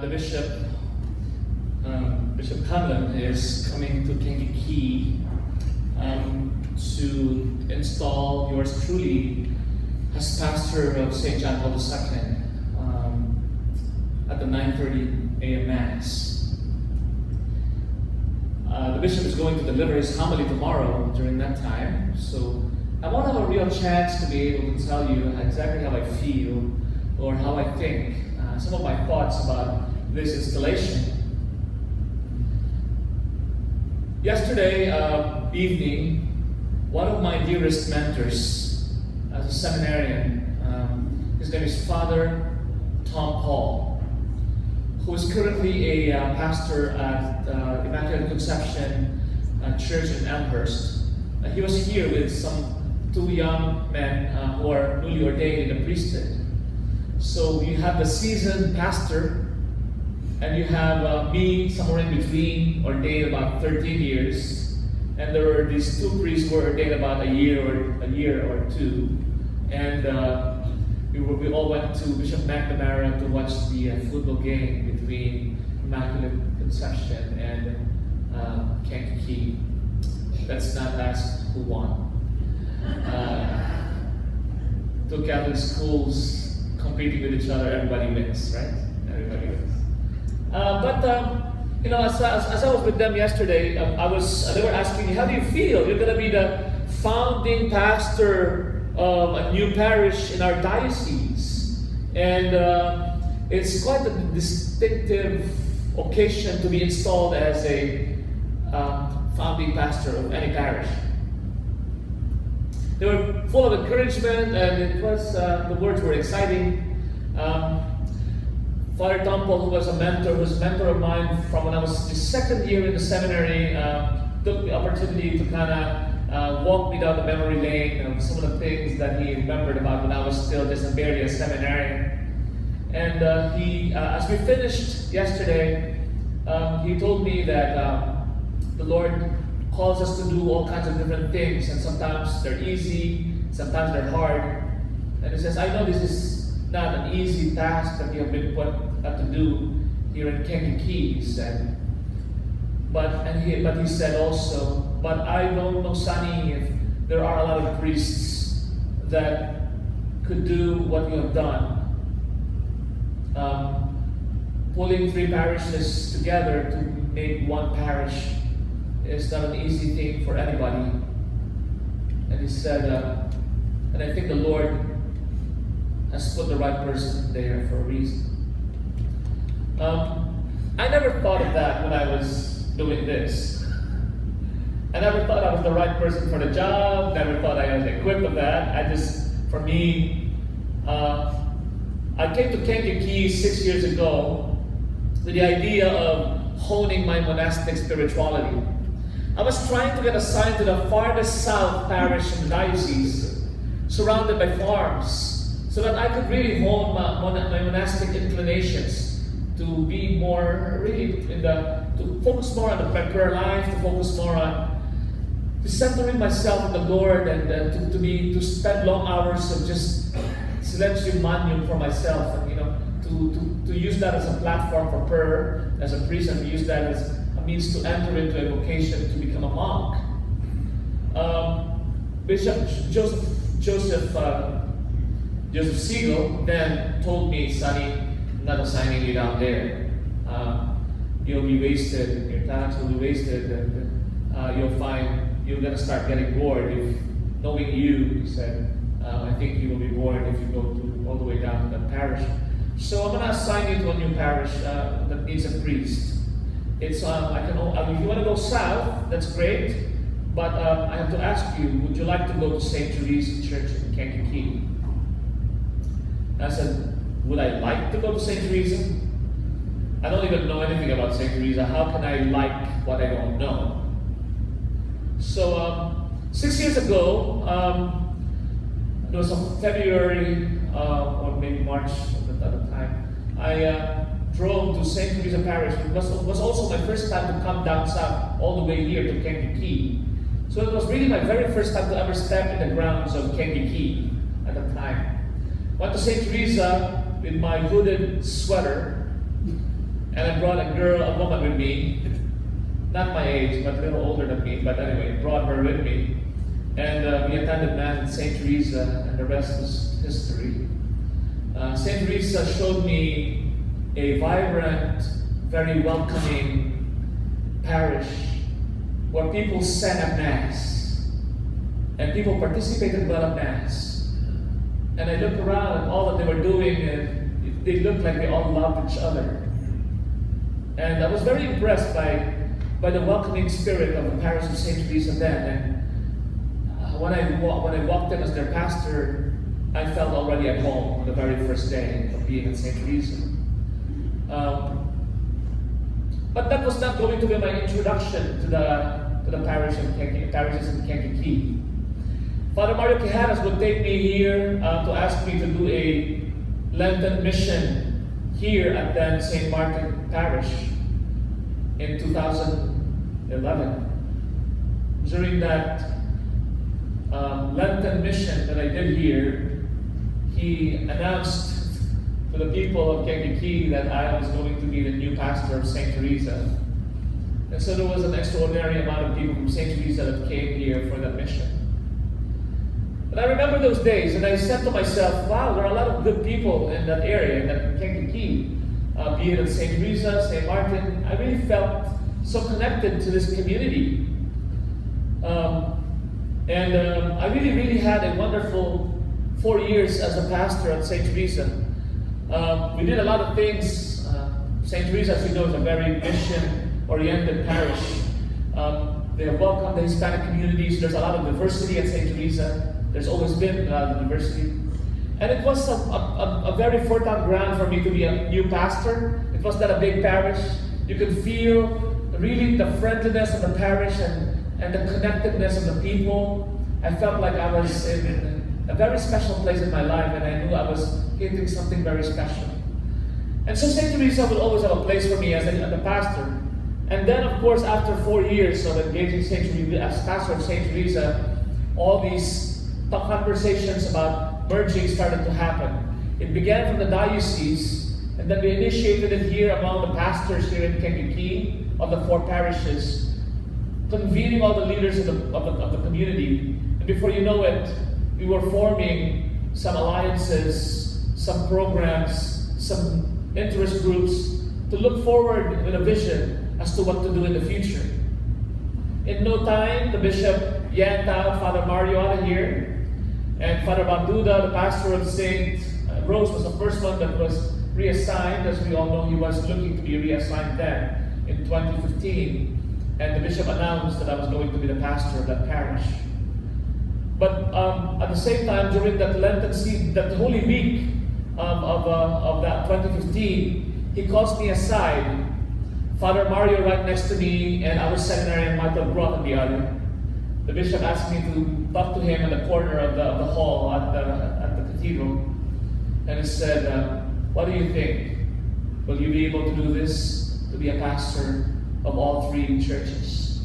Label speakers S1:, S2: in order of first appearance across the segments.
S1: the Bishop Conlon is coming to Kankakee to install yours truly as pastor of St. John Paul II at the 9:30 a.m. Mass. The bishop is going to deliver his homily tomorrow during that time, so I won't have a real chance to be able to tell you exactly how I feel or how I think, some of my thoughts about this installation. Yesterday evening, one of my dearest mentors as a seminarian, his name is Father Tom Paul, who is currently a pastor at Immaculate Conception Church in Amherst. He was here with two young men who are newly ordained in the priesthood. So you have the seasoned pastor, and you have me somewhere in between, ordained about 13 years. And there were these two priests who were ordained about a year or two. And we all went to Bishop McNamara to watch the football game between Immaculate Conception and Kankakee. Let's not ask who won. Two Catholic schools competing with each other, everybody wins, right? Everybody wins. As I was with them yesterday, they were asking me, how do you feel? You're going to be the founding pastor of a new parish in our diocese. And it's quite a distinctive occasion to be installed as a founding pastor of any parish. They were full of encouragement, and it was the words were exciting. Father Tom Paul, who was a mentor of mine from when I was the second year in the seminary, took the opportunity to kind of walk me down the memory lane of some of the things that he remembered about when I was still just barely a seminarian. And he, as we finished yesterday, he told me that the Lord calls us to do all kinds of different things, and sometimes they're easy, sometimes they're hard. And he says, I know this is not an easy task that you have been put to do here in Kankakee, he said. But he said also, but I don't know, Sonny, if there are a lot of priests that could do what you have done. Pulling 3 parishes together to make one parish is not an easy thing for anybody. And he said, and I think the Lord has put the right person there for a reason. I never thought of that when I was doing this. I never thought I was the right person for the job, never thought I was equipped for that. I came to Kankakee 6 years ago with the idea of honing my monastic spirituality. I was trying to get assigned to the farthest south parish in the diocese, surrounded by farms, so that I could really hone my monastic inclinations to be more really to focus more on my prayer life, to focus more on centering myself in the Lord, and to spend long hours of just silencio manual for myself, and to use that as a platform for prayer as a priest, and to use that as a means to enter into a vocation to become a monk. Bishop Joseph Siegel then told me, Sonny, I'm not assigning you down there. You'll be wasted, your talents will be wasted, and you're going to start getting bored. If knowing you, he said, I think you will be bored if you go all the way down to the parish. So I'm going to assign you to a new parish that needs a priest. It's if you want to go south, that's great, but I have to ask you, would you like to go to St. Teresa Church in Kankakee? And I said, would I like to go to St. Teresa? I don't even know anything about St. Teresa. How can I like what I don't know? So 6 years ago, it was February or maybe March at the time, I drove to St. Teresa Parish. It was also my first time to come down south, all the way here to Kankakee. So it was really my very first time to ever step in the grounds of Kankakee at the time. Went to St. Teresa with my hooded sweater, and I brought a woman with me, not my age, but a little older than me, but anyway, brought her with me. And we attended Mass in St. Teresa, and the rest is history. St. Teresa showed me a vibrant, very welcoming parish where people sang at Mass, and people participated well at Mass. And I looked around at all that they were doing, and they looked like they all loved each other. And I was very impressed by the welcoming spirit of the parish of St. Teresa then. And when I walked in as their pastor, I felt already at home on the very first day of being at St. Teresa. But that was not going to be my introduction to the parishes in Kankakee. Father Mario Quijadas would take me here to ask me to do a Lenten mission here at then St. Martin Parish in 2011. During that Lenten mission that I did here, he announced to the people of Kankakee that I was going to be the new pastor of St. Teresa. And so there was an extraordinary amount of people from St. Teresa that came here for that mission. But I remember those days, and I said to myself, wow, there are a lot of good people in that area, in that Kankakee, be it at St. Teresa, St. Martin. I really felt so connected to this community. I really had a wonderful 4 years as a pastor at St. Teresa. We did a lot of things. St. Teresa, as you know, is a very mission-oriented parish. They have welcomed the Hispanic communities. There's a lot of diversity at St. Teresa. There's always been a lot of diversity. And it was a very fertile ground for me to be a new pastor. It was not a big parish. You could feel really the friendliness of the parish and the connectedness of the people. I felt like I was in a very special place in my life, and I knew I was hitting something very special. And so St. Teresa would always have a place for me as the pastor. And then, of course, after 4 years of engaging St. Teresa as pastor of St. Teresa, all these conversations about merging started to happen. It began from the diocese, and then we initiated it here among the pastors here in Kankakee of the 4 parishes, convening all the leaders of the community. And before you know it, we were forming some alliances, some programs, some interest groups to look forward with a vision as to what to do in the future. In no time, the Bishop Yanta, Father Mario out of here, and Father Banduda, the pastor of St. Rose, was the first one that was reassigned. As we all know, he was looking to be reassigned then in 2015. And the bishop announced that I was going to be the pastor of that parish. But at the same time, during that Lenten season, that Holy Week of that 2015, he calls me aside. Father Mario right next to me, and our seminarian Michael Groth on the other. The bishop asked me to talk to him in the corner of the hall at the cathedral, and he said, what do you think? Will you be able to do this, to be a pastor of all 3 churches?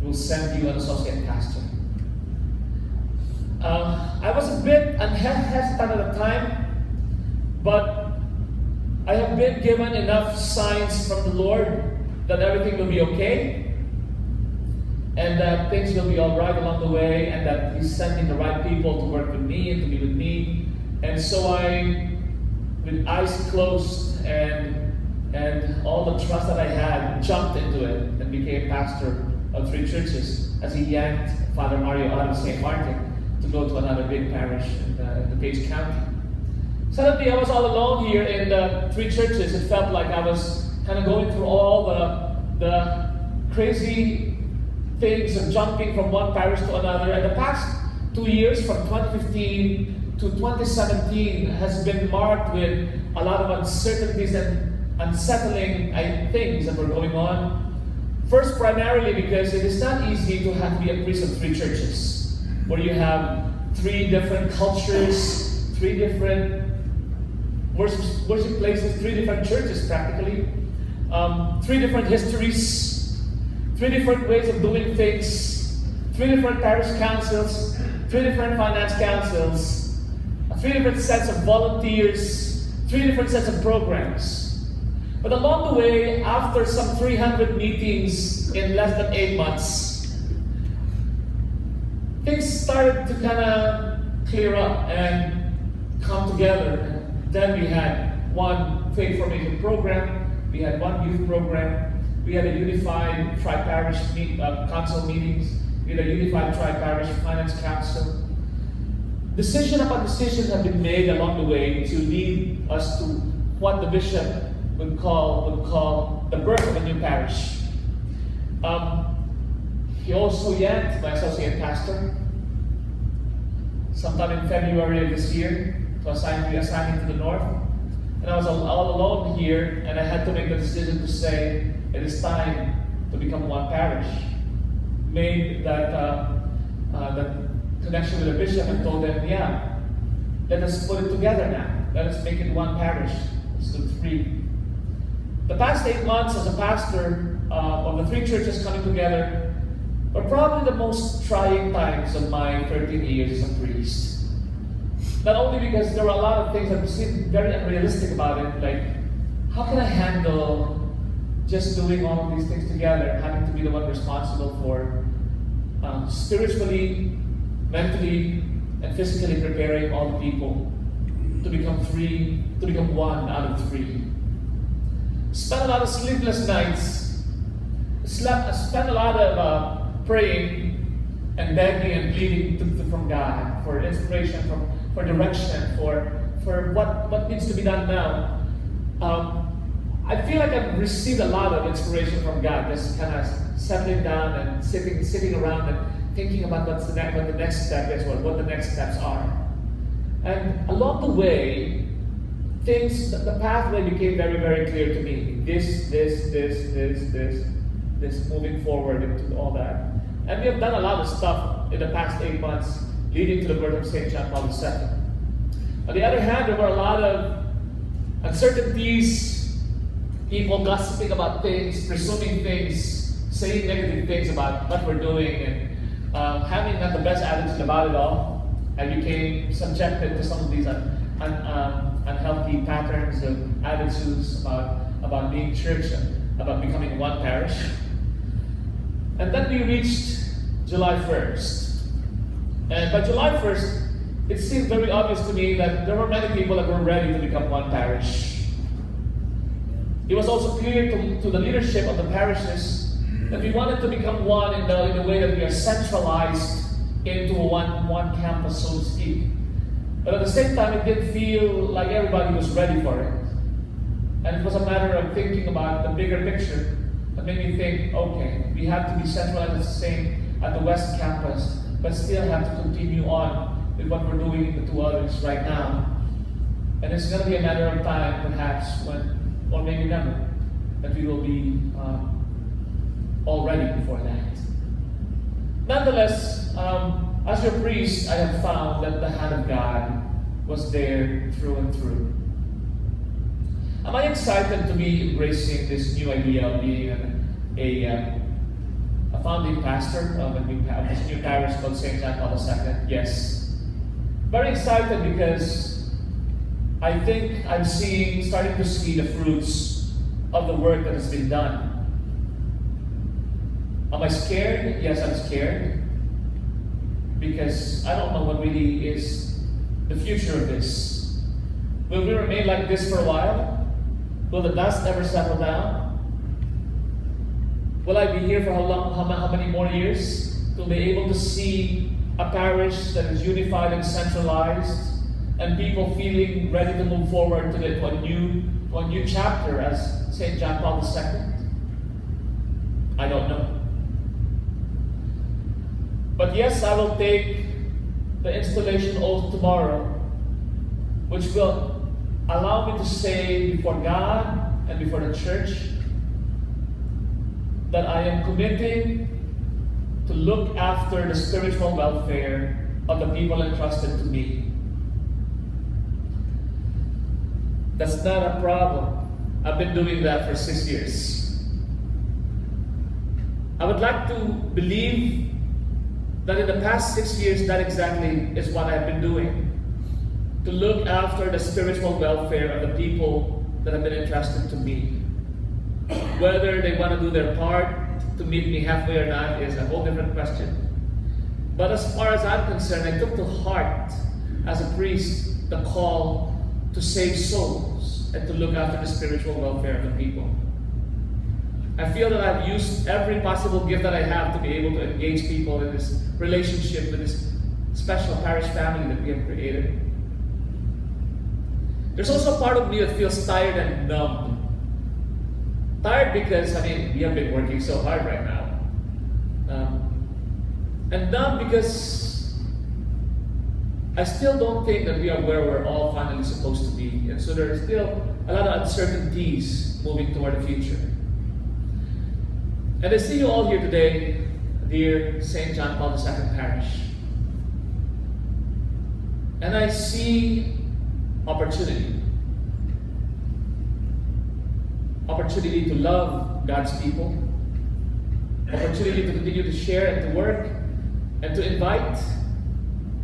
S1: We'll send you an associate pastor. I was a bit hesitant at the time, but I have been given enough signs from the Lord that everything will be okay, and that things will be all right along the way, and that He's sending the right people to work with me and to be with me. And so I, with eyes closed and all the trust that I had, jumped into it and became pastor of 3 churches as he yanked Father Mario out of St. Martin to go to another big parish in the Page County. Suddenly I was all alone here in the 3 churches. It felt like I was kind of going through all the crazy things of jumping from one parish to another. And the past 2 years, from 2015 to 2017, has been marked with a lot of uncertainties and unsettling things that were going on. First, primarily because it is not easy to be a priest of 3 churches, where you have 3 different cultures, 3 different worship places, 3 different churches practically, 3 different histories, 3 different ways of doing things, 3 different parish councils, 3 different finance councils, 3 different sets of volunteers, 3 different sets of programs. But along the way, after some 300 meetings in less than 8 months, things started to kind of clear up and come together. Then we had one faith formation program, we had one youth program, we had a unified tri-parish council meetings, we had a unified tri-parish finance council. Decision upon decision have been made along the way to lead us to what the bishop would call the birth of a new parish. He also yanked my associate pastor sometime in February of this year to assign him to the north. And I was all alone here, and I had to make the decision to say, it is time to become one parish. Made that connection with the bishop and told them, yeah, let us put it together now. Let us make it one parish. Let's do 3. The past 8 months as a pastor of the 3 churches coming together were probably the most trying times of my 13 years as a priest. Not only because there were a lot of things that seemed very unrealistic about it, like how can I handle just doing all of these things together, having to be the one responsible for spiritually, mentally, and physically preparing all the people to become one out of 3. Spent a lot of sleepless nights, spent a lot of praying and begging and pleading from God for inspiration, for direction, for what needs to be done now. I feel like I've received a lot of inspiration from God, just kind of settling down and sitting around and thinking about what the next step is, what the next steps are. And along the way, the pathway became very, very clear to me. This, moving forward into all that. And we have done a lot of stuff in the past 8 months leading to the birth of St. John Paul II. On the other hand, there were a lot of uncertainties, people gossiping about things, presuming things, saying negative things about what we're doing, and having not the best attitude about it all. I became subjected to some of these unhealthy patterns of attitudes about being church and about becoming one parish. And then we reached July 1st. And by July 1st, it seemed very obvious to me that there were many people that were ready to become one parish. It was also clear to the leadership of the parishes that we wanted to become one in the way that we are centralized into one campus, so to speak. But at the same time, it didn't feel like everybody was ready for it. And it was a matter of thinking about the bigger picture that made me think, okay, we have to be centralized the same at the West Campus, but still have to continue on with what we're doing in the 2 others right now. And it's going to be a matter of time, perhaps, when, or maybe never, that we will be all ready before that. Nonetheless, as your priest, I have found that the hand of God was there through and through. Am I excited to be embracing this new idea of being a founding pastor of this new parish called St. John Paul II? Yes. Very excited because I think I'm starting to see the fruits of the work that has been done. Am I scared? Yes, I'm scared. Because I don't know what really is the future of this. Will we remain like this for a while? Will the dust ever settle down? Will I be here for how long? How many more years? To be able to see a parish that is unified and centralized, and people feeling ready to move forward to a new chapter as St. John Paul II? I don't know. But yes, I will take the installation oath tomorrow, which will allow me to say before God and before the church that I am committing to look after the spiritual welfare of the people entrusted to me. That's not a problem. I've been doing that for 6 years. I would like to believe that in the past 6 years, that exactly is what I've been doing. To look after the spiritual welfare of the people that have been entrusted to me. Whether they want to do their part to meet me halfway or not is a whole different question. But as far as I'm concerned, I took to heart as a priest the call to save souls and to look after the spiritual welfare of the people. I feel that I've used every possible gift that I have to be able to engage people in this relationship with this special parish family that we have created. There's also a part of me that feels tired and numb. Tired because, we have been working so hard right now. And numb because I still don't think that we are where we're all finally supposed to be. And so there are still a lot of uncertainties moving toward the future. And I see you all here today, dear St. John Paul II Parish. And I see opportunity. Opportunity to love God's people. Opportunity to continue to share and to work and to invite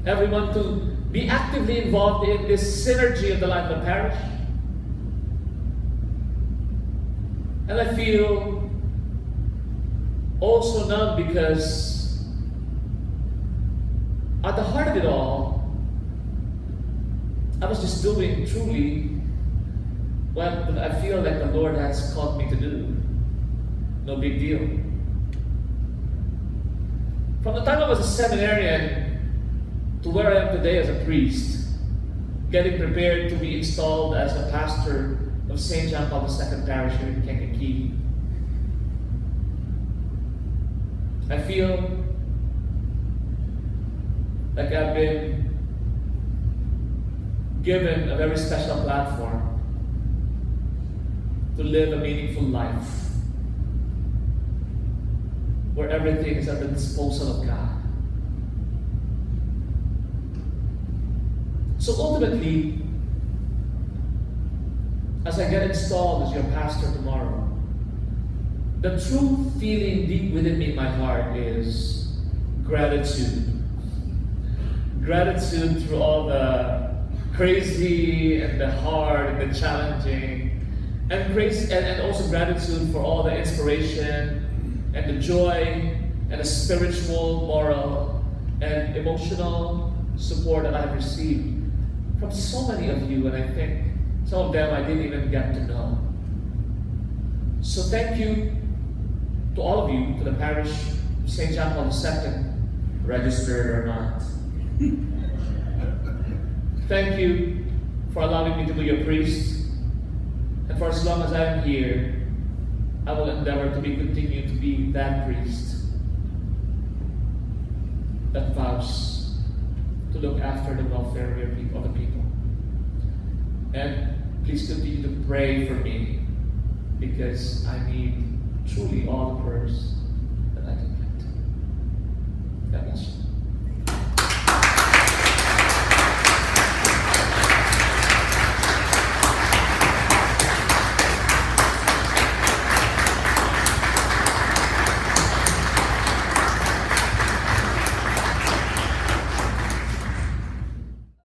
S1: everyone to be actively involved in this synergy of the life of the parish. And I feel also numb because at the heart of it all, I was just doing truly what I feel like the Lord has called me to do. No big deal. From the time I was a seminarian to where I am today as a priest, getting prepared to be installed as a pastor of St. John Paul II Parish here in Kankakee, I feel like I've been given a very special platform to live a meaningful life where everything is at the disposal of God. So ultimately, as I get installed as your pastor tomorrow, the true feeling deep within me in my heart is gratitude. Gratitude through all the crazy and the hard and the challenging, and also gratitude for all the inspiration and the joy and the spiritual, moral, and emotional support that I've received from so many of you, and I think some of them I didn't even get to know. So thank you to all of you, to the parish of St. John Paul II, registered or not. Thank you for allowing me to be your priest, and for as long as I am here, I will endeavor to continue to be that priest that vows to look after the welfare of the people. And please continue to pray for me, because I need truly all the prayers